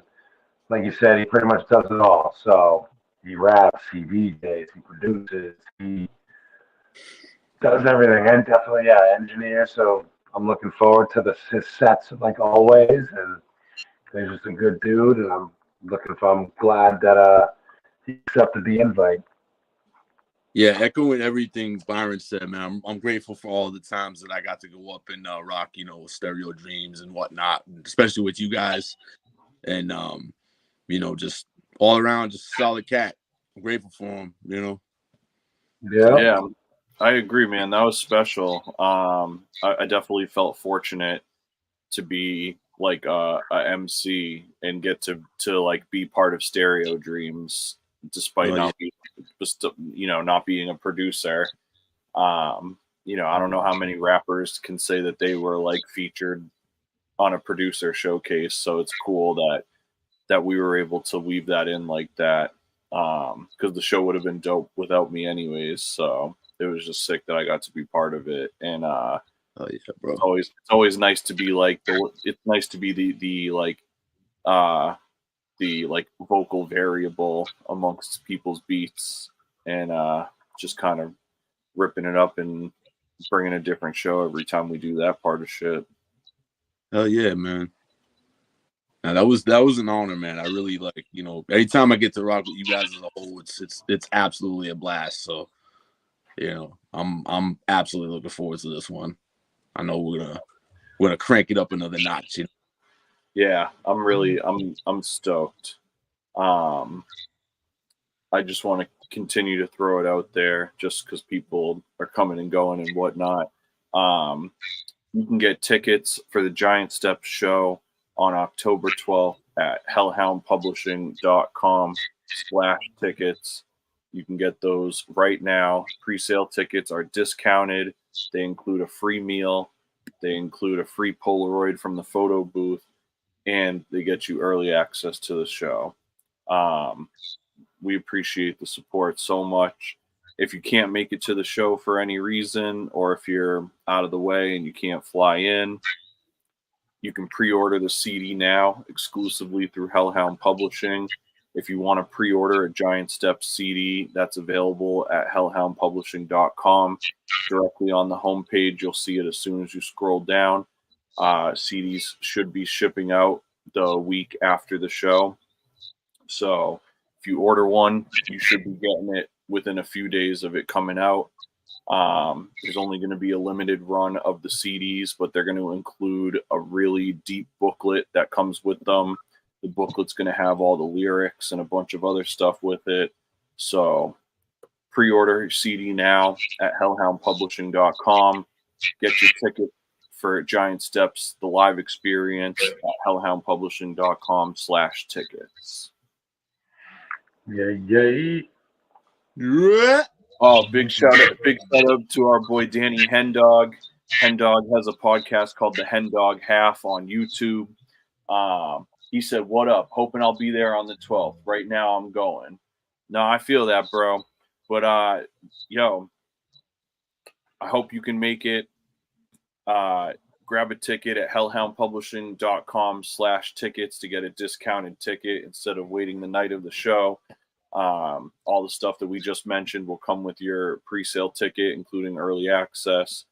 like you said, he pretty much does it all. So he raps, he DJs, he produces, he does everything, and definitely engineer. So I'm looking forward to his sets like always. And he's just a good dude, and I'm glad that he accepted the invite. Yeah, echoing everything Byron said, man. I'm grateful for all the times that I got to go up and rock, Stereo Dreams and whatnot, especially with you guys. And just all around, just a solid cat. I'm grateful for him, Yeah, I agree, man. That was special. I definitely felt fortunate to be like a MC and get to like be part of Stereo Dreams, despite not being a producer. I don't know how many rappers can say that they were like featured on a producer showcase. So it's cool that we were able to weave that in like that. Because the show would have been dope without me anyways. So it was just sick that I got to be part of it. And oh yeah, bro. It's always nice to be like it's nice to be the vocal variable amongst people's beats, and just kind of ripping it up and bringing a different show every time we do that part of shit. Hell yeah, man. Now that was an honor, man. I really anytime I get to rock with you guys as a whole, it's absolutely a blast. So, I'm absolutely looking forward to this one. I know we're gonna crank it up another notch. Yeah, I'm stoked. I just want to continue to throw it out there just because people are coming and going and whatnot. You can get tickets for the Giant Steps show on October 12th at hellhoundpublishing.com/tickets. You can get those right now. Pre-sale tickets are discounted. They include a free meal. They include a free Polaroid from the photo booth, and they get you early access to the show. We appreciate the support so much. If you can't make it to the show for any reason, or if you're out of the way and you can't fly in, you can pre-order the CD now exclusively through Hellhound Publishing. If you want to pre-order a Giant Steps CD, that's available at hellhoundpublishing.com. Directly on the homepage, you'll see it as soon as you scroll down. CDs should be shipping out the week after the show. So if you order one, you should be getting it within a few days of it coming out. There's only going to be a limited run of the CDs, but they're going to include a really deep booklet that comes with them. The booklet's going to have all the lyrics and a bunch of other stuff with it. So pre-order your CD now at hellhoundpublishing.com. Get your ticket for Giant Steps, the live experience at hellhoundpublishing.com/tickets. Yay. Oh, big shout out to our boy Danny Hendog. Hendog has a podcast called the Hendog Half on YouTube. He said, "What up? Hoping I'll be there on the 12th. Right now I'm going." No, I feel that, bro. But I hope you can make it. Grab a ticket at hellhoundpublishing.com/tickets to get a discounted ticket instead of waiting the night of the show. All the stuff that we just mentioned will come with your pre-sale ticket, including early access.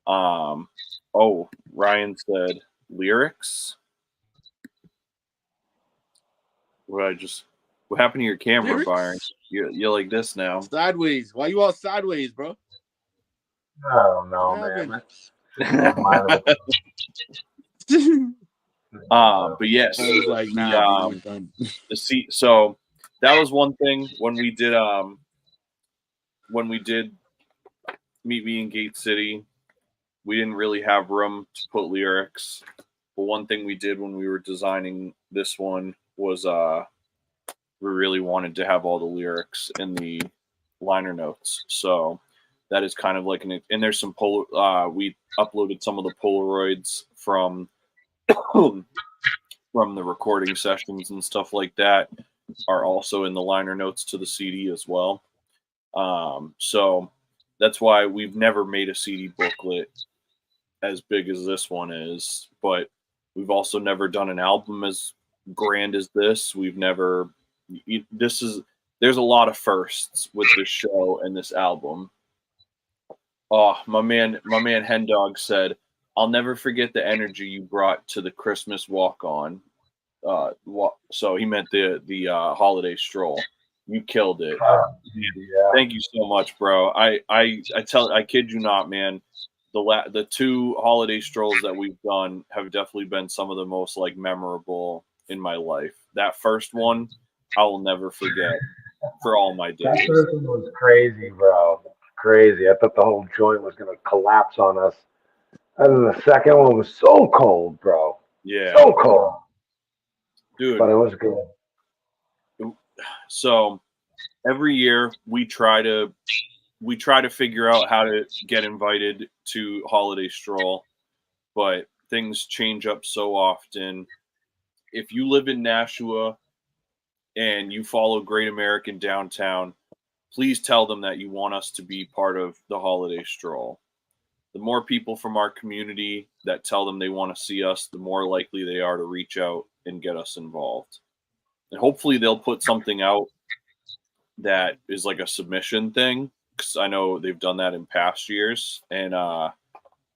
Ryan said lyrics. What happened to your camera, Lyrics? Byron? You're like this now. Sideways. Why you all sideways, bro? I don't know, What man. happened? But yes, I was like, nah, we're done. so that was one thing when we did Meet Me in Gate City. We didn't really have room to put lyrics, but one thing we did when we were designing this one was we really wanted to have all the lyrics in the liner notes. So that is kind of like and there's some we uploaded some of the Polaroids from the recording sessions and stuff like that are also in the liner notes to the CD as well. So that's why we've never made a CD booklet as big as this one is, but we've also never done an album as grand as this. There's a lot of firsts with this show and this album. Oh, my man Hen Dog said, "I'll never forget the energy you brought to the Christmas walk on." So he meant the holiday stroll. You killed it. Yeah. Thank you so much, bro. I kid you not, man. The two holiday strolls that we've done have definitely been some of the most like memorable in my life. That first one, I will never forget for all my days. That first one was crazy, bro. Crazy. I thought the whole joint was gonna collapse on us. And then the second one was so cold, bro. Yeah. So cold. Dude. But it was good. So every year we try to figure out how to get invited to Holiday Stroll, but things change up so often. If you live in Nashua and you follow Great American Downtown, please tell them that you want us to be part of the Holiday Stroll. The more people from our community that tell them they want to see us, the more likely they are to reach out and get us involved. And hopefully they'll put something out that is like a submission thing, because I know they've done that in past years. And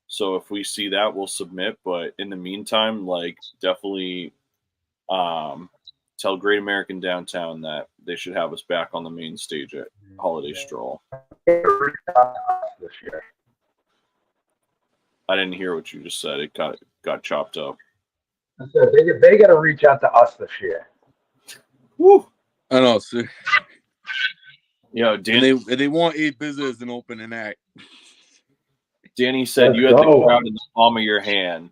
so if we see that, we'll submit. But in the meantime, like definitely tell Great American Downtown that they should have us back on the main stage at Holiday Stroll. This year. I didn't hear what you just said. It got chopped up. I said they got to reach out to us this year. Woo! I know, sir. Danny. They want a business as an opening act. Danny said you had the crowd in the palm of your hand.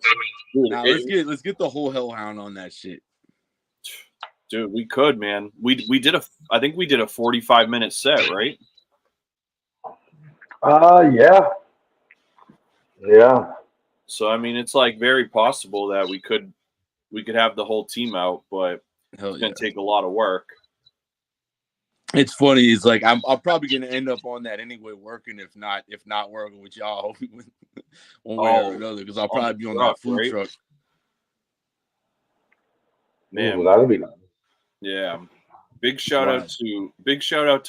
Dude, now let's get the whole hellhound on that shit. Dude, we could, man. I think we did a 45-minute set, right? Yeah. Yeah. So I mean, it's like very possible that we could have the whole team out, but it's gonna take a lot of work. It's funny. It's like I'm probably gonna end up on that anyway, working if not working with y'all one way or another, because I'll probably be on that food truck. Man, that'll be nice. Yeah. Big shout out to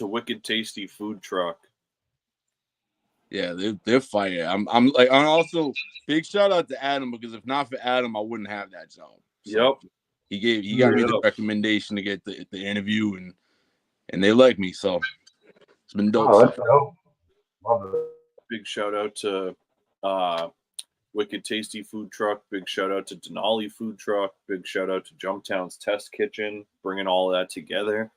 Wicked Tasty Food Truck. Yeah, they're fire. I'm also big shout out to Adam, because if not for Adam, I wouldn't have that job. So yep. He got me the recommendation to get the interview, and they like me, so it's been dope. Oh, that's dope. Love it. Big shout out to Wicked Tasty Food Truck. Big shout out to Denali Food Truck. Big shout out to Jumptown's Test Kitchen, bringing all of that together.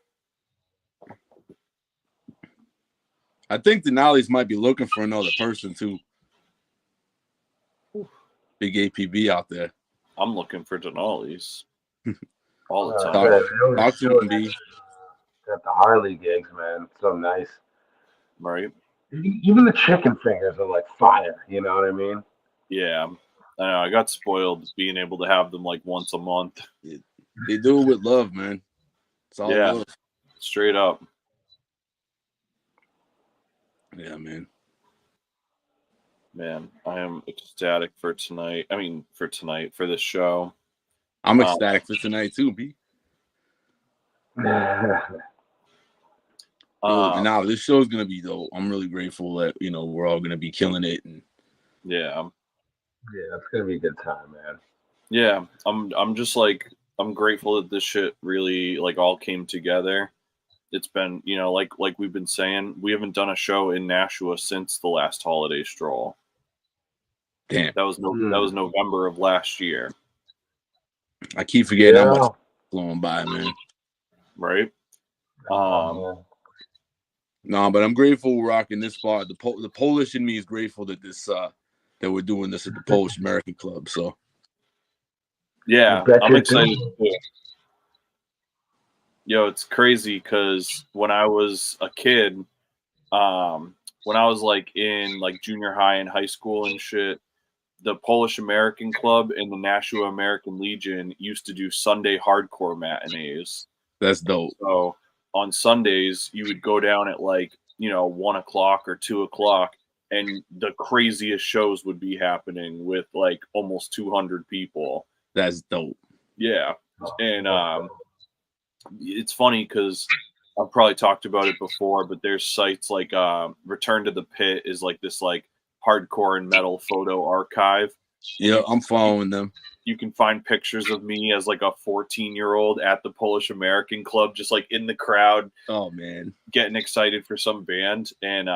I think Denali's might be looking for another person too. Big APB out there. I'm looking for Denali's all the time. Talk to him, B. Got the Harley gigs, man. So nice. Right. Even the chicken fingers are like fire. You know what I mean? Yeah. I know. I got spoiled being able to have them like once a month. They do it with love, man. It's all love. Straight up. Yeah, man. Man, I am ecstatic for tonight. For this show. I'm ecstatic for tonight too, B. And now this show's gonna be dope. I'm really grateful that we're all gonna be killing it. And yeah, it's gonna be a good time, man. Yeah, I'm just like I'm grateful that this shit really like all came together. It's been like we've been saying, we haven't done a show in Nashua since the last holiday stroll. Damn, that was November of last year. I keep forgetting how much flowing by, man. Right. No, but I'm grateful we're rocking this spot. The Polish in me is grateful that that we're doing this at the Polish American Club. So yeah, I'm excited too. Yo, it's crazy because when I was a kid, when I was like in like junior high and high school and shit, the Polish American Club and the Nashua American Legion used to do Sunday hardcore matinees. That's dope. So on Sundays, you would go down at like 1 o'clock or 2 o'clock, and the craziest shows would be happening with like almost 200 people. That's dope. Yeah, and it's funny because I've probably talked about it before, but there's sites like Return to the Pit is like this like hardcore and metal photo archive. Yeah, I'm following them. You can find pictures of me as like a 14-year-old at the Polish American Club, just like in the crowd. Oh man, getting excited for some band. And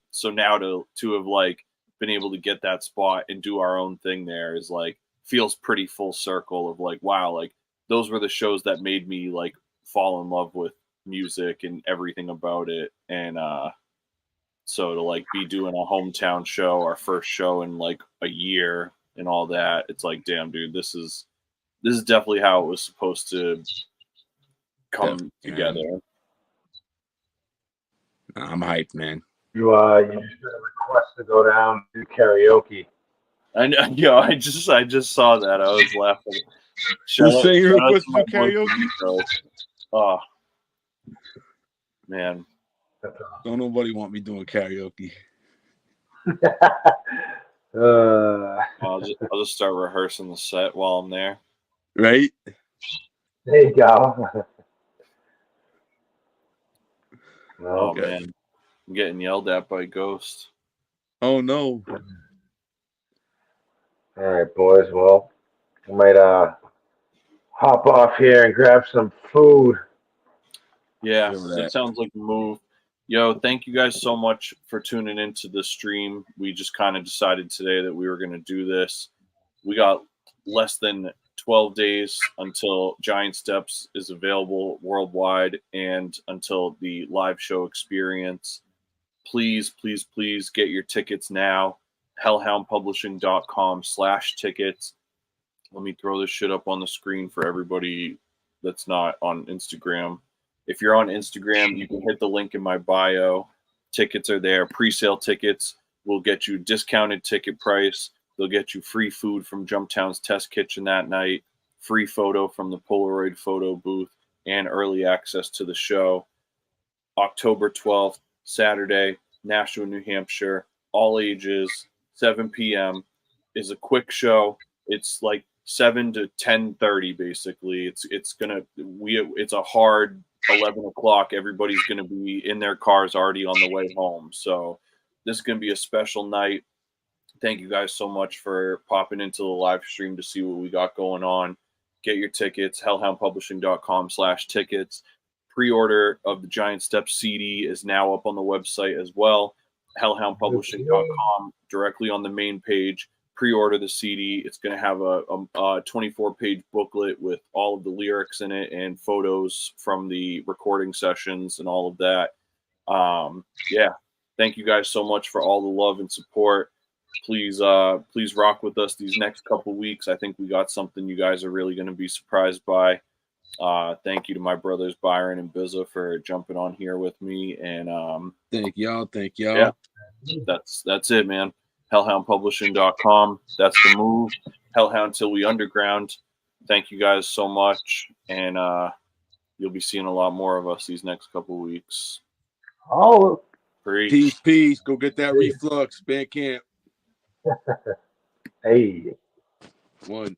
so now to have like been able to get that spot and do our own thing there is like feels pretty full circle of like, wow, like those were the shows that made me like fall in love with music and everything about it. And so to like be doing a hometown show, our first show in like a year and all that, it's like, damn, dude, this is definitely how it was supposed to come together. I'm hyped, man. You just got a request to go down to karaoke. I know, I just saw that. I was laughing. Who's saying you request to karaoke? Oh man, don't nobody want me doing karaoke. I'll just start rehearsing the set while I'm there. Right? There you go. Oh man, I'm getting yelled at by Ghost. Oh no. All right, boys. Well, we might hop off here and grab some food. Yeah, that sounds like a move. Yo, thank you guys so much for tuning into the stream. We just kind of decided today that we were going to do this. We got less than 12 days until Giant Steps is available worldwide and until the live show experience. Please, please, please get your tickets now. hellhoundpublishing.com/tickets. Let me throw this shit up on the screen for everybody that's not on Instagram. If you're on Instagram, you can hit the link in my bio. Tickets are there. Pre-sale tickets will get you discounted ticket price. They'll get you free food from Jumptown's Test Kitchen that night, free photo from the Polaroid photo booth, and early access to the show. October 12th, Saturday, Nashua, New Hampshire, all ages, 7 p.m. is a quick show. It's like 7 to 10:30 basically. It's a hard 11 o'clock. Everybody's going to be in their cars already on the way home. So this is going to be a special night. Thank you guys so much for popping into the live stream to see what we got going on. Get your tickets, hellhoundpublishing.com/tickets. Pre-order of the Giant Steps CD is now up on the website as well. hellhoundpublishing.com, directly on the main page. Pre-order the CD. It's going to have a 24-page booklet with all of the lyrics in it and photos from the recording sessions and all of that. Yeah, thank you guys so much for all the love and support. Please rock with us these next couple weeks. I think we got something you guys are really going to be surprised by. Thank you to my brothers Byron and Bizza for jumping on here with me. And thank y'all. Yeah, that's it, man. hellhoundpublishing.com. That's the move. Hellhound till we underground. Thank you guys so much, and you'll be seeing a lot more of us these next couple weeks. Oh, peace. Go get that reflux. Bandcamp. Hey. One.